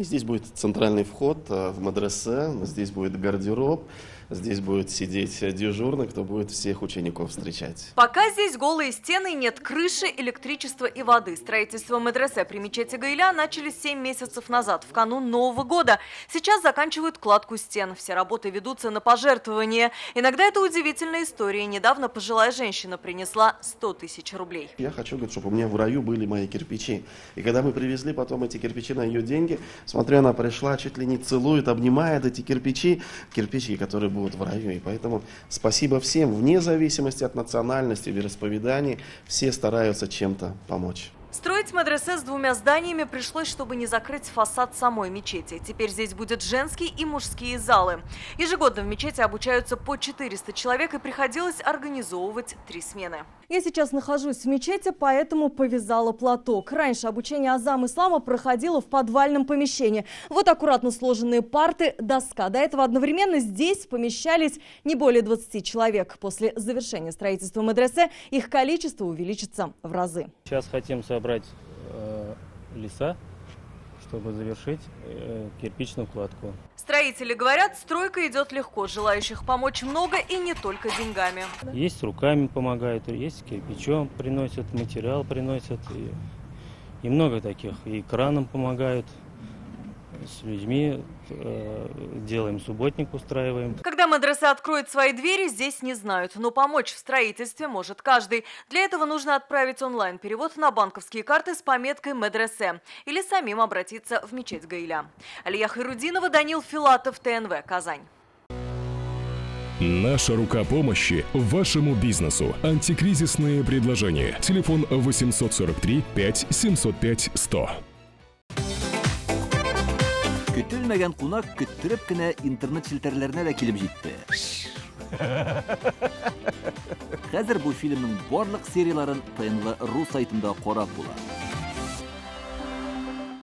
Здесь будет центральный вход в мадресе, здесь будет гардероб, здесь будет сидеть дежурный, кто будет всех учеников встречать. Пока здесь голые стены, нет крыши, электричества и воды. Строительство мадресе при мечети Гайля начали 7 месяцев назад, в канун Нового года. Сейчас заканчивают кладку стен. Все работы ведутся на пожертвования. Иногда это удивительная история. Недавно пожилая женщина принесла 100 тысяч рублей. Я хочу, говорит, чтобы у меня в раю были мои кирпичи. И когда мы привезли потом эти кирпичи на ее деньги, смотрю, она пришла, чуть ли не целует, обнимает эти кирпичи, которые будут в раю. И поэтому спасибо всем, вне зависимости от национальности, вероисповеданий, все стараются чем-то помочь. Строить мадресе с 2 зданиями пришлось, чтобы не закрыть фасад самой мечети. Теперь здесь будет женские и мужские залы. Ежегодно в мечети обучаются по 400 человек, и приходилось организовывать 3 смены. Я сейчас нахожусь в мечети, поэтому повязала платок. Раньше обучение азам ислама проходило в подвальном помещении. Вот аккуратно сложенные парты, доска. До этого одновременно здесь помещались не более 20 человек. После завершения строительства мадресе их количество увеличится в разы. Сейчас хотим собрать леса, чтобы завершить кирпичную кладку. Строители говорят, стройка идет легко. Желающих помочь много и не только деньгами. Есть руками помогают, есть кирпичом приносят, материал приносят. И много таких. И краном помогают. С людьми делаем субботник, устраиваем. Когда мадресе откроет свои двери, здесь не знают. Но помочь в строительстве может каждый. Для этого нужно отправить онлайн-перевод на банковские карты с пометкой «Мадресе» или самим обратиться в мечеть Гайля. Алия Хайрудинова, Данил Филатов, ТНВ, Казань. Наша рука помощи вашему бизнесу. Антикризисные предложения. Телефон 843 5 705 100. Көтелмәгән кунак көттөреп кенә интернет челтәрләренә дә килеп җитте. Хәзер бу фильмның барлык серияларын ТНВ.ру сайтында карап була.